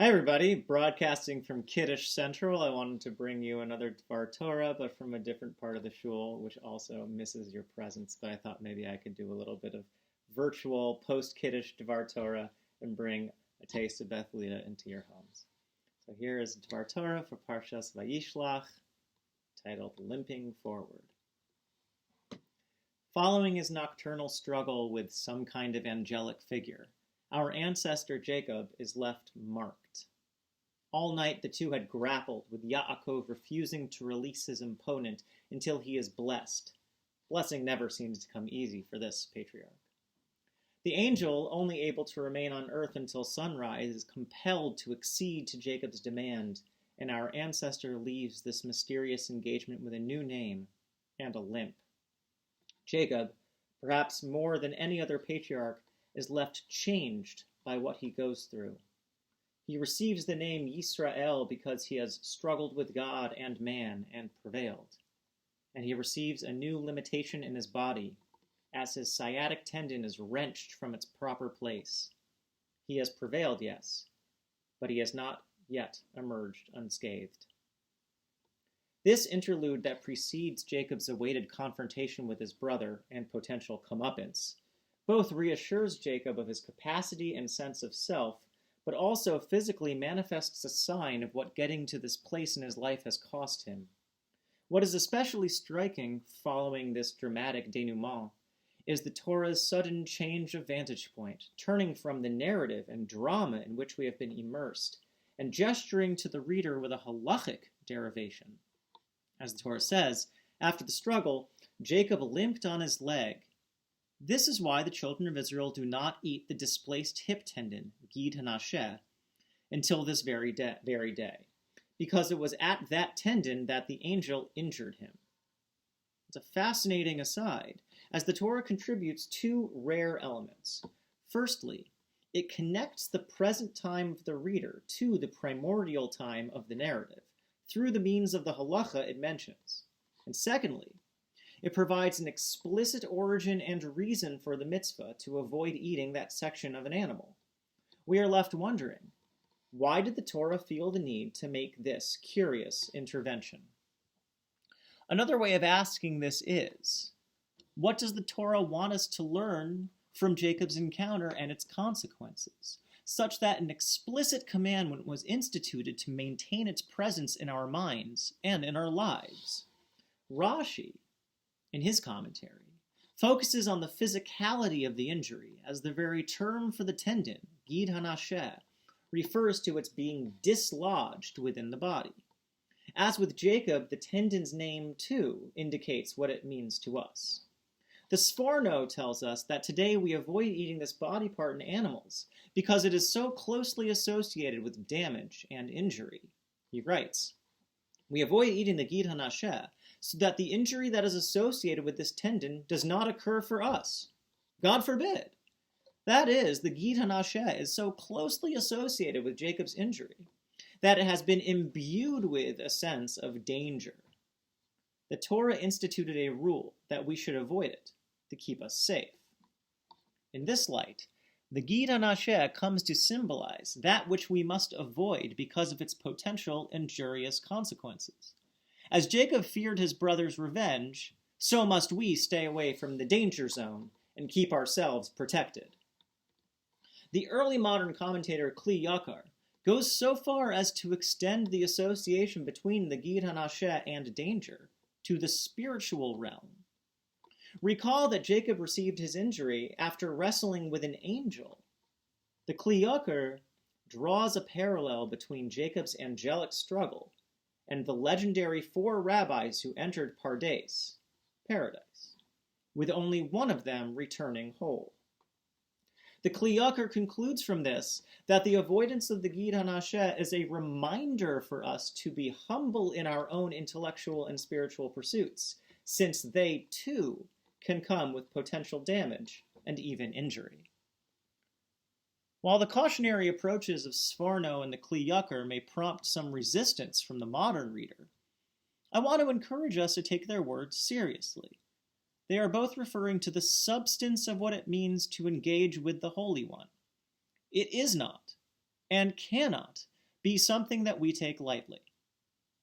Hi everybody, broadcasting from Kiddush Central. I wanted to bring you another Dvar Torah, but from a different part of the shul, which also misses your presence. But I thought maybe I could do a little bit of virtual post-Kiddush Dvar Torah and bring a taste of Beth Leah into your homes. So here is Dvar Torah for parshah VaYishlach, titled Limping Forward. Following his nocturnal struggle with some kind of angelic figure, our ancestor Jacob is left marked. All night the two had grappled with Yaakov refusing to release his opponent until he is blessed. Blessing never seems to come easy for this patriarch. The angel, only able to remain on earth until sunrise, is compelled to accede to Jacob's demand, and our ancestor leaves this mysterious engagement with a new name and a limp. Jacob, perhaps more than any other patriarch, is left changed by what he goes through. He receives the name Yisrael because he has struggled with God and man and prevailed. And he receives a new limitation in his body, as his sciatic tendon is wrenched from its proper place. He has prevailed, yes, but he has not yet emerged unscathed. This interlude that precedes Jacob's awaited confrontation with his brother and potential comeuppance both reassures Jacob of his capacity and sense of self, but also physically manifests a sign of what getting to this place in his life has cost him. What is especially striking following this dramatic denouement is the Torah's sudden change of vantage point, turning from the narrative and drama in which we have been immersed, and gesturing to the reader with a halachic derivation. As the Torah says, after the struggle, Jacob limped on his leg. This is why the children of Israel do not eat the displaced hip tendon, gid hanasheh, until this very day, because it was at that tendon that the angel injured him. It's a fascinating aside, as the Torah contributes two rare elements. Firstly, it connects the present time of the reader to the primordial time of the narrative, through the means of the halachah it mentions. And secondly, it provides an explicit origin and reason for the mitzvah to avoid eating that section of an animal. We are left wondering, why did the Torah feel the need to make this curious intervention? Another way of asking this is, what does the Torah want us to learn from Jacob's encounter and its consequences, such that an explicit commandment was instituted to maintain its presence in our minds and in our lives? Rashi, in his commentary, focuses on the physicality of the injury, as the very term for the tendon, gid hanasheh, refers to its being dislodged within the body. As with Jacob, the tendon's name, too, indicates what it means to us. The Sforno tells us that today we avoid eating this body part in animals because it is so closely associated with damage and injury. He writes, "We avoid eating the gid hanasheh so that the injury that is associated with this tendon does not occur for us. God forbid. That is, the gid hanasheh is so closely associated with Jacob's injury that it has been imbued with a sense of danger. The Torah instituted a rule that we should avoid it to keep us safe. In this light, the gid hanasheh comes to symbolize that which we must avoid because of its potential injurious consequences. As Jacob feared his brother's revenge, so must we stay away from the danger zone and keep ourselves protected." The early modern commentator Kli Yakar goes so far as to extend the association between the gid hanasheh and danger to the spiritual realm. Recall that Jacob received his injury after wrestling with an angel. The Kli Yakar draws a parallel between Jacob's angelic struggle and the legendary 4 rabbis who entered Pardes, paradise, with only one of them returning whole. The Kli Yakar concludes from this that the avoidance of the gid hanasheh is a reminder for us to be humble in our own intellectual and spiritual pursuits, since they, too, can come with potential damage and even injury. While the cautionary approaches of Sforno and the Kli Yakar may prompt some resistance from the modern reader, I want to encourage us to take their words seriously. They are both referring to the substance of what it means to engage with the Holy One. It is not, and cannot, be something that we take lightly.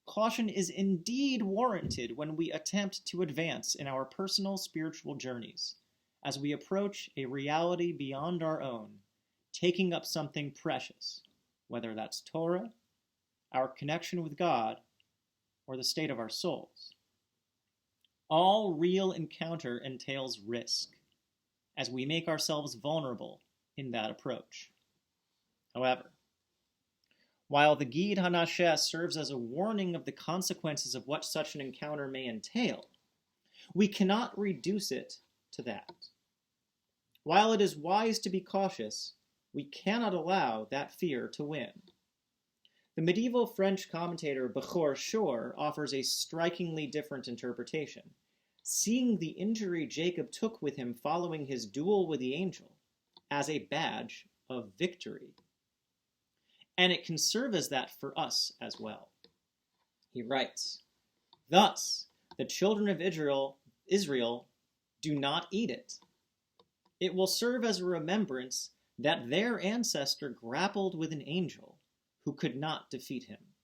Caution is indeed warranted when we attempt to advance in our personal spiritual journeys, as we approach a reality beyond our own, taking up something precious, whether that's Torah, our connection with God, or the state of our souls. All real encounter entails risk, as we make ourselves vulnerable in that approach. However, while the Gid HaNasheh serves as a warning of the consequences of what such an encounter may entail, we cannot reduce it to that. While it is wise to be cautious, we cannot allow that fear to win. The medieval French commentator Bechor Shor offers a strikingly different interpretation, seeing the injury Jacob took with him following his duel with the angel as a badge of victory. And it can serve as that for us as well. He writes, "Thus, the children of Israel do not eat it. It will serve as a remembrance that their ancestor grappled with an angel who could not defeat him.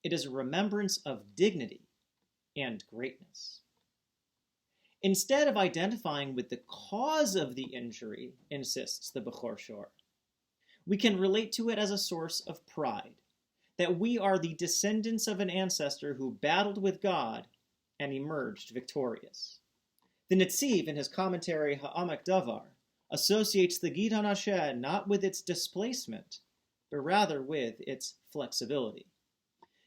It is a remembrance of dignity and greatness." Instead of identifying with the cause of the injury, insists the Bechor Shor, we can relate to it as a source of pride, that we are the descendants of an ancestor who battled with God and emerged victorious. The Netziv, in his commentary Ha'amek Davar, associates the Gid HaNasheh not with its displacement, but rather with its flexibility.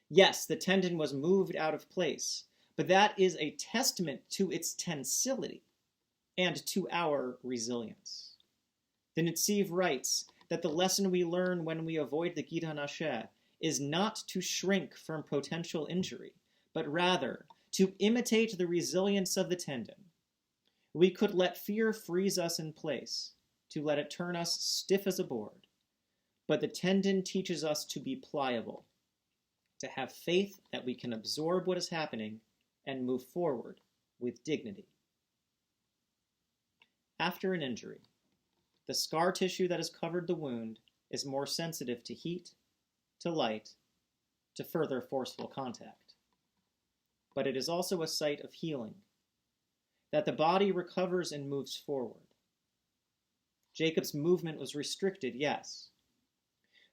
Yes, the tendon was moved out of place, but that is a testament to its tensility and to our resilience. The Netziv writes that the lesson we learn when we avoid the Gid HaNasheh is not to shrink from potential injury, but rather to imitate the resilience of the tendon. We could let fear freeze us in place, to let it turn us stiff as a board. But the tendon teaches us to be pliable, to have faith that we can absorb what is happening and move forward with dignity. After an injury, the scar tissue that has covered the wound is more sensitive to heat, to light, to further forceful contact. But it is also a site of healing, that the body recovers and moves forward. Jacob's movement was restricted, yes,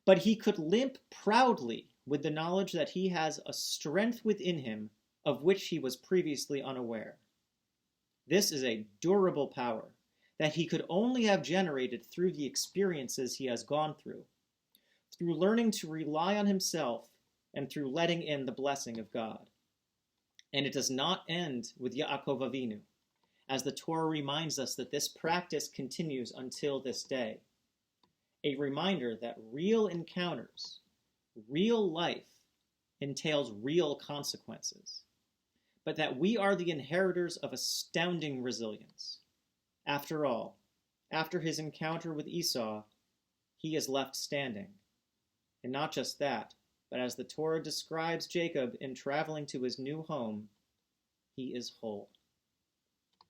but he could limp proudly with the knowledge that he has a strength within him of which he was previously unaware. This is a durable power that he could only have generated through the experiences he has gone through learning to rely on himself and through letting in the blessing of God. And it does not end with Yaakov Avinu, as the Torah reminds us that this practice continues until this day. A reminder that real encounters, real life, entails real consequences, but that we are the inheritors of astounding resilience. After all, after his encounter with Esau, he is left standing. And not just that, but as the Torah describes Jacob in traveling to his new home, he is whole.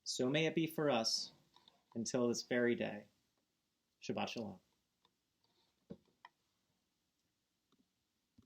So may it be for us until this very day. Shabbat Shalom.